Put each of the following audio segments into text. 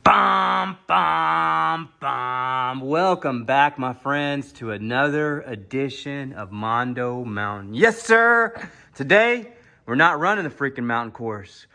Bum, bum, bum. Welcome back, my friends, to another edition of Mondo Mountain. Yes, sir. Today, we're not running the freaking mountain course.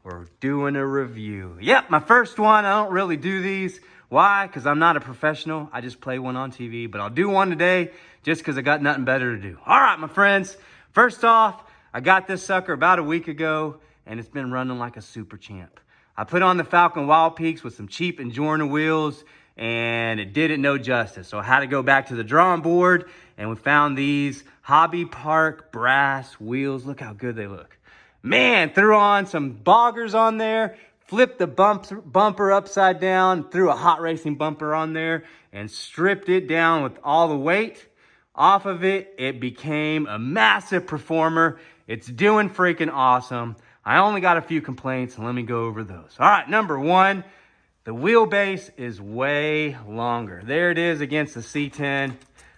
We're doing a review. Yep, my first one. I don't really do these. Why? Because I'm not a professional. I just play one on TV. But I'll do one today just because I got nothing better to do. All right, my friends. First off, I got this sucker about a week ago, and it's been running like a super champ. I put on the Falcon Wild Peaks with some cheap Enjorna wheels, and it did it no justice. So I had to go back to the drawing board, and we found these Hobby Park brass wheels. Look how good they look. Man, threw on some boggers on there, flipped the bumper upside down, threw a hot racing bumper on there, and stripped it down with all the weight off of it. It became a massive performer. It's doing freaking awesome. I only got a few complaints, and let me go over those. All right, number one, the wheelbase is way longer. There it is against the C10,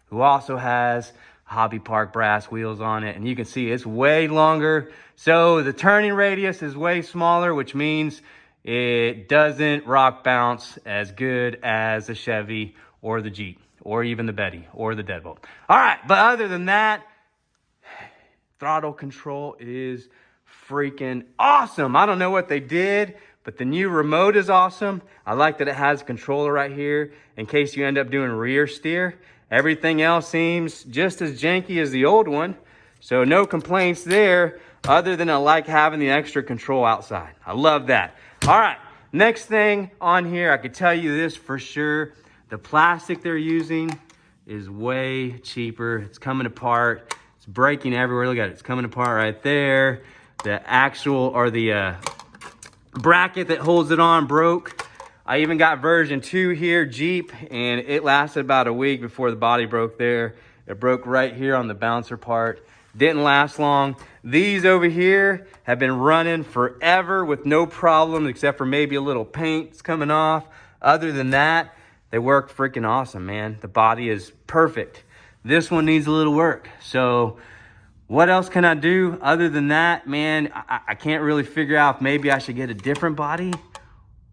who also has Hobby Park brass wheels on it, and you can see it's way longer. So the turning radius is way smaller, which means it doesn't rock bounce as good as the Chevy or the Jeep or even the Betty or the Deadbolt. All right, but other than that, throttle control is freaking awesome. I don't know what they did, but the new remote is awesome. I like that it has a controller right here in case you end up doing rear steer. Everything else seems just as janky as the old one, so no complaints there, other than I like having the extra control outside. I love that. All right, next thing on here, I could tell you this for sure. The plastic they're using is way cheaper. It's coming apart. It's breaking everywhere. Look at it. It's coming apart right there. The actual, or the bracket that holds it on broke. I even got version 2 here, Jeep, and it lasted about a week before the body broke there. It broke right here on the bouncer part. Didn't last long. These over here have been running forever with no problem, except for maybe a little paint's coming off. Other than that, they work freaking awesome, man. The body is perfect. This one needs a little work. So what else can I do other than that? Man, I can't really figure out if maybe I should get a different body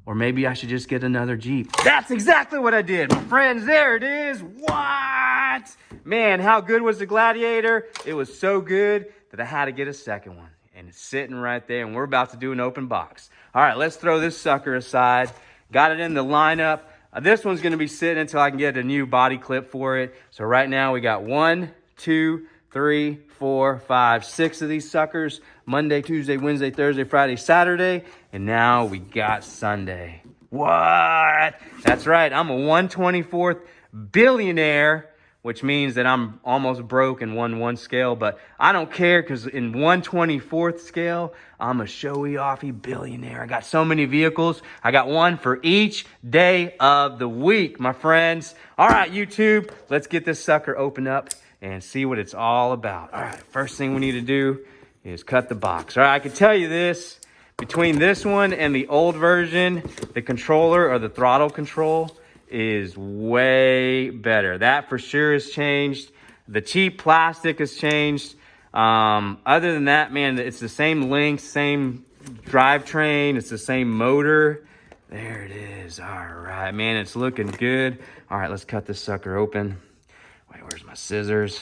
or maybe I should just get another Jeep. That's exactly what I did. My friends, there it is. What? Man, how good was the Gladiator? It was so good that I had to get a second one. And it's sitting right there, and we're about to do an open box. All right, let's throw this sucker aside. Got it in the lineup. This one's gonna be sitting until I can get a new body clip for it. So right now we got 1, 2, 3, 4, 5, 6 of these suckers. Monday, Tuesday, Wednesday, Thursday, Friday, Saturday. And now we got Sunday. What? That's right. I'm a 1/24th billionaire, which means that I'm almost broke in 1/1 scale. But I don't care, because in 1/24th scale, I'm a showy offy billionaire. I got so many vehicles. I got one for each day of the week, my friends. All right, YouTube, let's get this sucker open up and see what it's all about. All right, first thing we need to do is cut the box. All right, I can tell you this, between this one and the old version, the controller, or the throttle control, is way better. That for sure has changed. The cheap plastic has changed. Other than that, man, it's the same length, same drivetrain, it's the same motor. There it is. All right, man, it's looking good. All right, let's cut this sucker open. Wait, where's my scissors?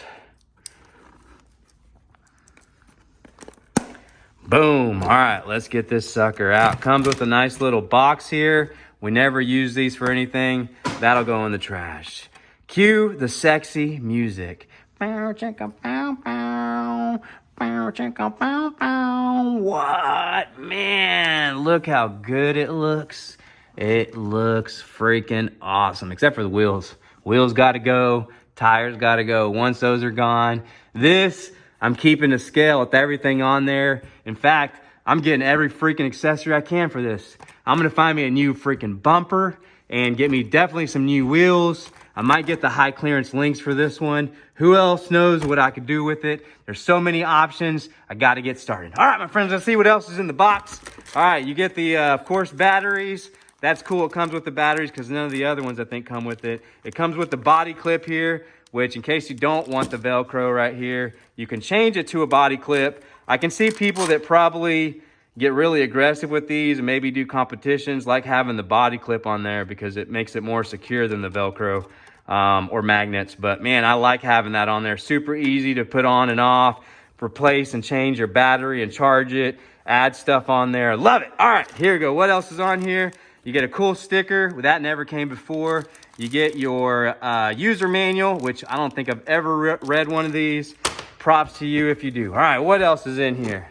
Boom. All right, let's get this sucker out. Comes with a nice little box here. We never use these for anything. That'll go in the trash. Cue the sexy music. Bow, chicka, bow, bow. Bow, chicka, bow, bow. What? Man, look how good it looks. It looks freaking awesome, except for the wheels. Wheels got to go. Tires got to go. Once those are gone, this, I'm keeping a scale with everything on there. In fact, I'm getting every freaking accessory I can for this. I'm going to find me a new freaking bumper and get me definitely some new wheels. I might get the high clearance links for this one. Who else knows what I could do with it? There's so many options. I got to get started. All right, my friends, let's see what else is in the box. All right, you get the, of course, batteries. That's cool. It comes with the batteries because none of the other ones, I think, come with it. It comes with the body clip here, which in case you don't want the Velcro right here, you can change it to a body clip. I can see people that probably, get really aggressive with these and maybe do competitions, like having the body clip on there because it makes it more secure than the Velcro or magnets. But man, I like having that on there. Super easy to put on and off, replace and change your battery and charge it, add stuff on there. Love it. All right, here we go. What else is on here? You get a cool sticker. That never came before. You get your user manual, which I don't think I've ever read one of these. Props to you if you do. All right, what else is in here?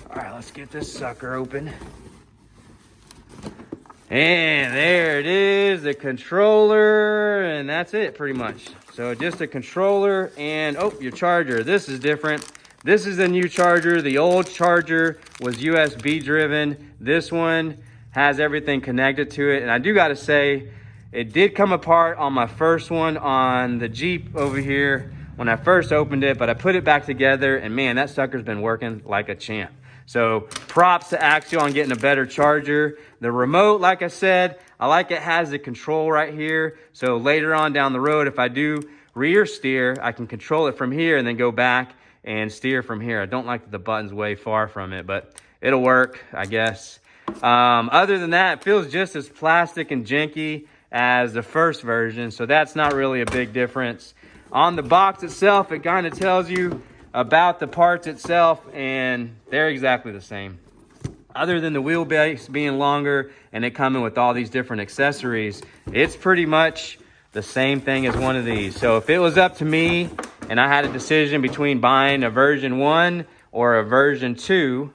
All right, let's get this sucker open. And there it is, the controller, and that's it pretty much. So just a controller and, oh, your charger. This is different. This is a new charger. The old charger was USB driven. This one has everything connected to it. And I do gotta say, it did come apart on my first one on the Jeep over here when I first opened it, but I put it back together and man, that sucker's been working like a champ. So props to Axial on getting a better charger. The remote, like I said, I like it has the control right here. So later on down the road, if I do rear steer, I can control it from here and then go back and steer from here. I don't like that the button's way far from it, but it'll work, I guess. Other than that, it feels just as plastic and janky as the first version. So that's not really a big difference. On the box itself, it kind of tells you about the parts itself, and they're exactly the same. Other than the wheelbase being longer and it coming with all these different accessories, it's pretty much the same thing as one of these. So if it was up to me and I had a decision between buying a version 1 or a version 2,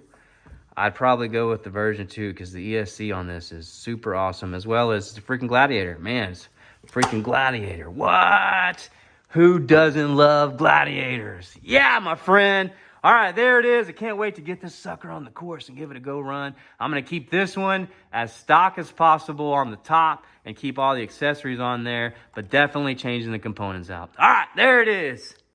I'd probably go with the version 2 because the ESC on this is super awesome, as well as the freaking Gladiator. Man, it's freaking Gladiator. What? Who doesn't love Gladiators? Yeah, my friend. All right, there it is. I can't wait to get this sucker on the course and give it a go run. I'm going to keep this one as stock as possible on the top and keep all the accessories on there, but definitely changing the components out. All right, there it is.